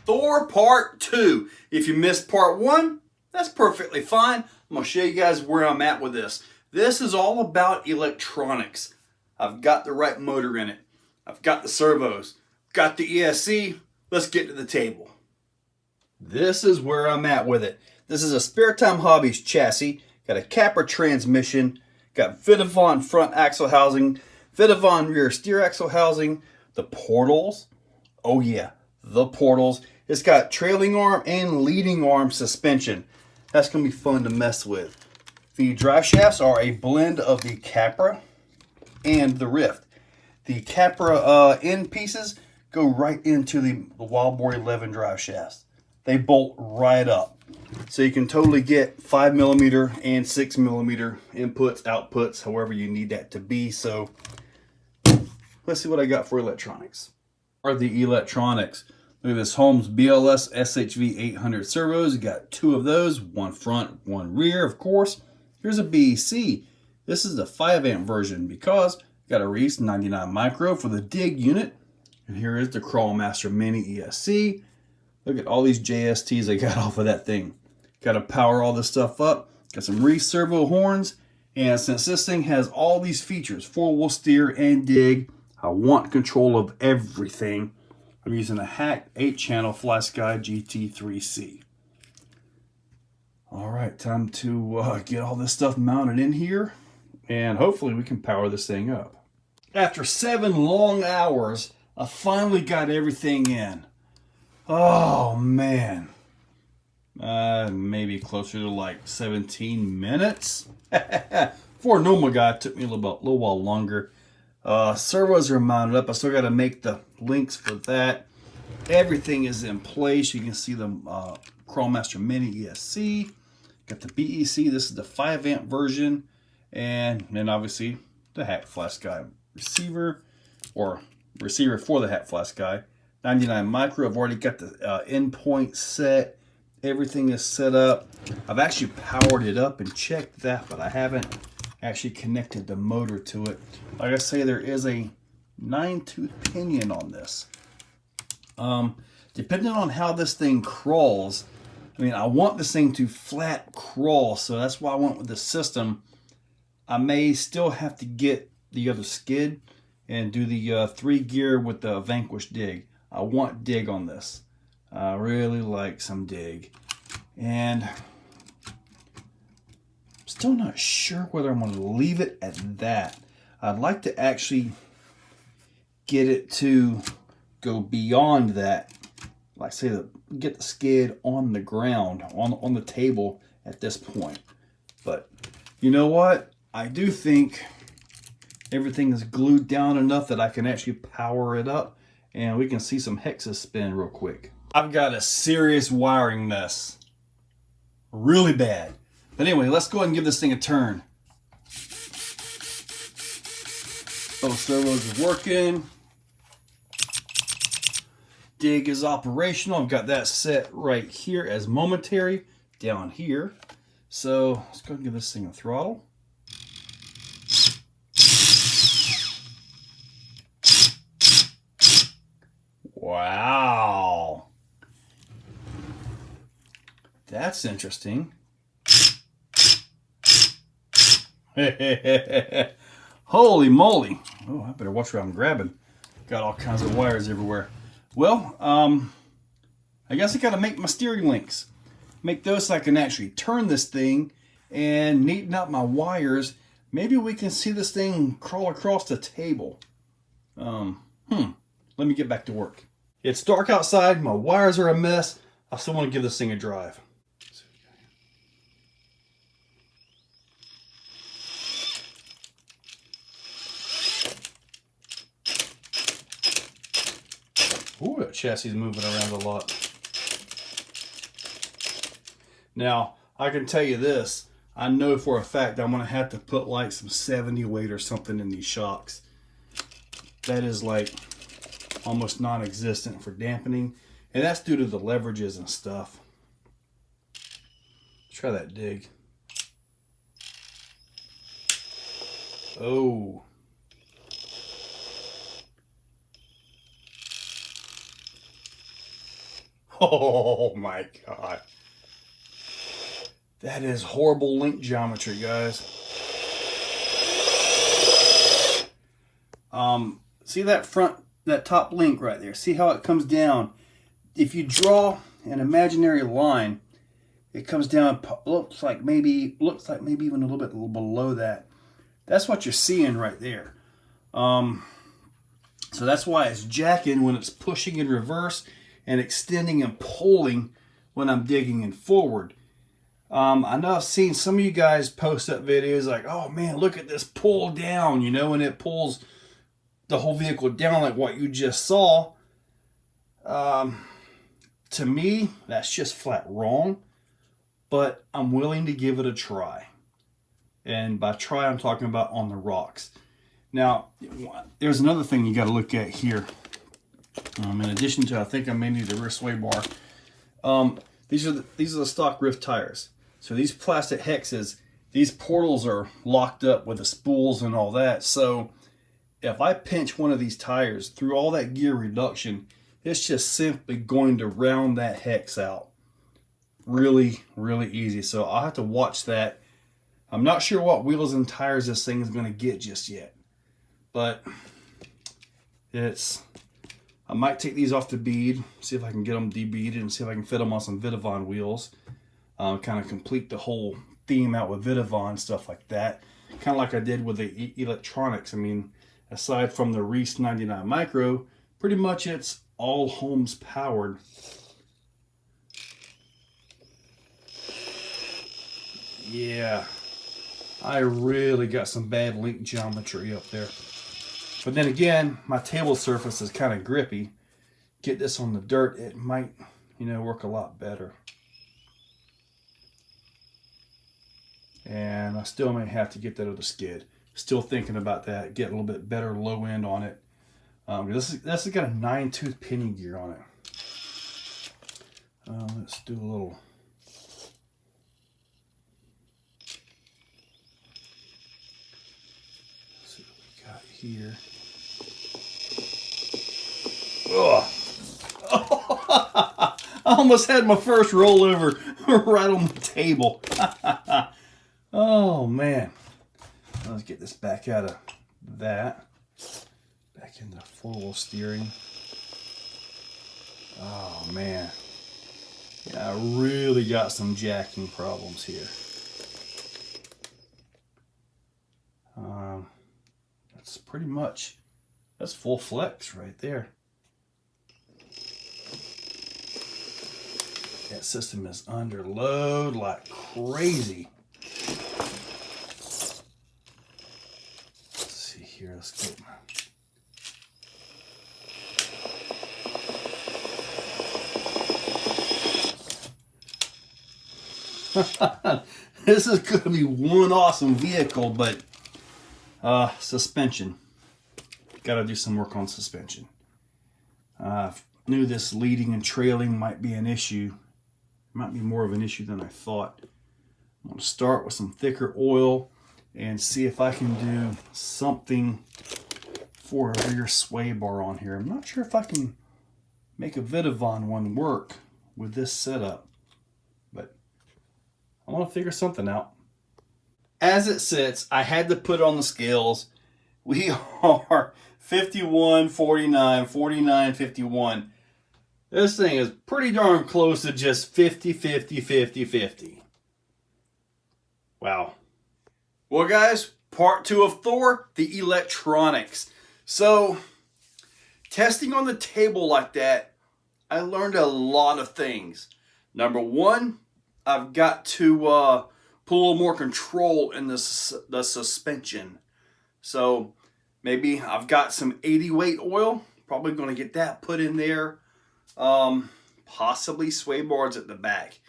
Thor Part 2. If you missed Part 1, that's perfectly fine. I'm going to show you guys where I'm at with this. This is all about electronics. I've got the right motor in it. I've got the servos. Got the ESC. Let's get to the table. This is where I'm at with it. This is a Spare Time Hobbies chassis. Got a Capra transmission. Got Vitavon front axle housing. Vitavon rear steer axle housing. The portals. Oh yeah, the portals. It's got trailing arm and leading arm suspension. That's going to be fun to mess with. The drive shafts are a blend of the Capra and the Ryft. The Capra end pieces go right into the Wildboard 11 drive shafts. They bolt right up. So you can totally get 5mm and 6mm inputs, outputs, however you need that to be. So let's see what I got for electronics. Are the electronics. Look at this Holmes BLS SHV 800 servos. You got 2 of those, one front, one rear, of course. Here's a BEC. This is the 5-amp version because you got a Reefs 99 micro for the dig unit. And here is the Crawlmaster Mini ESC. Look at all these JSTs I got off of that thing. Got to power all this stuff up. Got some Reefs servo horns. And since this thing has all these features, 4-wheel steer and dig, I want control of everything. I'm using a Hack 8-channel FlySky GT3C. All right, time to get all this stuff mounted in here, and hopefully we can power this thing up. After 7 long hours, I finally got everything in. Oh man, maybe closer to like 17 minutes. For a normal guy, it took me a little while longer. Servos are mounted up. I still got to make the links for that. Everything is in place. You can see the Crawlmaster Mini ESC. Got the BEC. This is the 5-amp version. And then obviously the Hack FlySky receiver, or receiver for the Hack FlySky. 99 micro. I've already got the endpoint set. Everything is set up. I've actually powered it up and checked that, but I haven't actually connected the motor to it. Like I say, there is a 9-tooth pinion on this. Depending on how this thing crawls, I mean, I want this thing to flat crawl, so that's why I went with the system. I may still have to get the other skid and do the 3-gear with the Vanquish dig. I want dig on this. I really like some dig. And still not sure whether I'm going to leave it at that. I'd like to actually get it to go beyond that. Like say, get the skid on the ground, on the table at this point. But you know what? I do think everything is glued down enough that I can actually power it up, and we can see some hexes spin real quick. I've got a serious wiring mess. Really bad. But anyway, let's go ahead and give this thing a turn. Both servos are working. Dig is operational. I've got that set right here as momentary down here. So let's go ahead and give this thing a throttle. Wow. That's interesting. Holy moly. Oh, I better watch where I'm grabbing. Got all kinds of wires everywhere. Well, I guess I got to make my steering links. Make those so I can actually turn this thing and neaten up my wires. Maybe we can see this thing crawl across the table. Let me get back to work. It's dark outside. My wires are a mess. I still want to give this thing a drive. Ooh, that chassis is moving around a lot. Now, I can tell you this. I know for a fact I'm going to have to put like some 70 weight or something in these shocks. That is like almost non-existent for dampening. And that's due to the leverages and stuff. Let's try that dig. Oh. Oh my God. That is horrible link geometry, guys. See that top link right there? See how it comes down? If you draw an imaginary line, it comes down, looks like maybe even a little bit below that. That's what you're seeing right there. So that's why it's jacking when it's pushing in reverse and extending and pulling when I'm digging in forward. I know I've seen some of you guys post up videos like, oh man, look at this pull down, you know, and it pulls the whole vehicle down like what you just saw. To me, that's just flat wrong, but I'm willing to give it a try. And by try, I'm talking about on the rocks. Now, there's another thing you got to look at here. In addition to, I think I may need a rear sway bar. These are the stock Ryft tires. So these plastic hexes, these portals are locked up with the spools and all that. So if I pinch one of these tires through all that gear reduction, it's just simply going to round that hex out. Really, really easy. So I'll have to watch that. I'm not sure what wheels and tires this thing is going to get just yet. But I might take these off the bead, see if I can get them debeaded and see if I can fit them on some Vitavon wheels. Kind of complete the whole theme out with Vitavon, stuff like that. Kind of like I did with the electronics. I mean, aside from the Reefs 99 Micro, pretty much it's all Holmes powered. Yeah, I really got some bad link geometry up there. But then again, my table surface is kind of grippy. Get this on the dirt, it might, you know, work a lot better. And I still may have to get that other skid. Still thinking about that, get a little bit better low end on it. This has got a 9-tooth pinning gear on it. Let's do a little. Let's see what we got here. Oh. I almost had my first rollover right on the table. Oh man. Let's get this back out of that. Back into four-wheel steering. Oh man. Yeah, I really got some jacking problems here. That's pretty much, that's full flex right there. That system is under load like crazy. Let's see here, let's go. This is going to be one awesome vehicle, but suspension. Got to do some work on suspension. Knew this leading and trailing might be an issue. Might be more of an issue than I thought. I'm going to start with some thicker oil and see if I can do something for a rear sway bar on here. I'm not sure if I can make a Vitavon one work with this setup, but I want to figure something out. As it sits, I had to put it on the scales. We are 51, 49, 49, 51. This thing is pretty darn close to just 50, 50, 50, 50. Wow. Well, guys, part 2 of Thor, the electronics. So, testing on the table like that, I learned a lot of things. Number one, I've got to put a little more control in the suspension. So, maybe I've got some 80 weight oil. Probably going to get that put in there. Possibly sway bars at the back.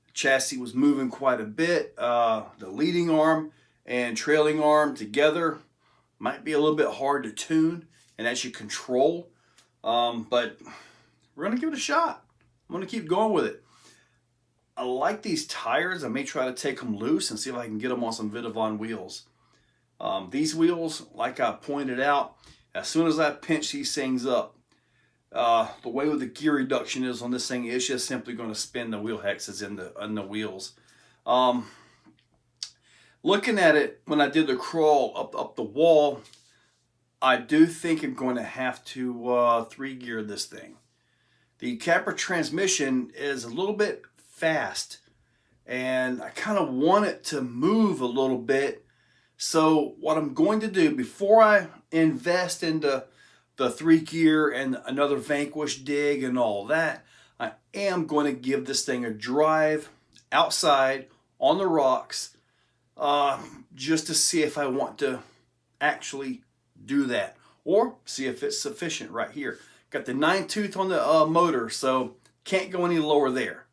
The chassis was moving quite a bit. The leading arm and trailing arm together might be a little bit hard to tune and actually control. But we're going to give it a shot. I'm going to keep going with it. I like these tires. I may try to take them loose and see if I can get them on some Vitavon wheels. These wheels, like I pointed out, as soon as I pinch these things up, The way with the gear reduction is on this thing, it's just simply going to spin the wheel hexes in the wheels. Looking at it, when I did the crawl up the wall, I do think I'm going to have to 3-gear this thing. The Capra transmission is a little bit fast, and I kind of want it to move a little bit. So what I'm going to do before I invest into the 3-gear and another Vanquish dig and all that, I am going to give this thing a drive outside on the rocks, just to see if I want to actually do that, or see if it's sufficient right here. Got the 9-tooth on the motor, so can't go any lower there.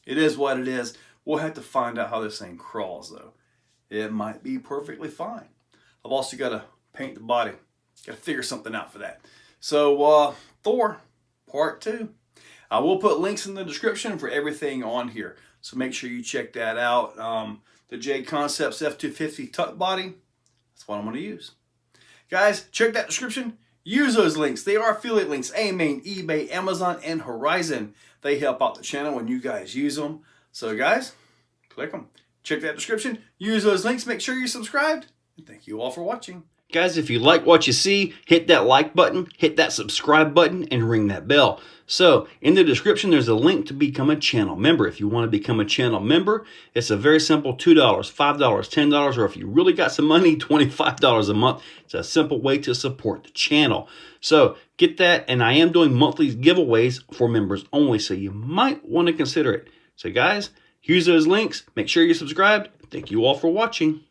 It is what it is. We'll have to find out how this thing crawls, though. It might be perfectly fine. I've also got to paint the body. Got to figure something out for that. So Thor Part 2. I will put links in the description for everything on here, so make sure you check that out. The J Concepts F250 tuck body, that's what I'm going to use. Guys, check that description. Use those links. They are affiliate links. AMain, eBay, Amazon, and Horizon. They help out the channel when you guys use them. So guys, click them. Check that description. Use those links. Make sure you're subscribed. And thank you all for watching. Guys, if you like what you see, hit that like button, hit that subscribe button, and ring that bell. So, in the description, there's a link to become a channel member. If you want to become a channel member, it's a very simple $2, $5, $10, or if you really got some money, $25 a month. It's a simple way to support the channel. So, get that, and I am doing monthly giveaways for members only, so you might want to consider it. So, guys, use those links. Make sure you're subscribed. Thank you all for watching.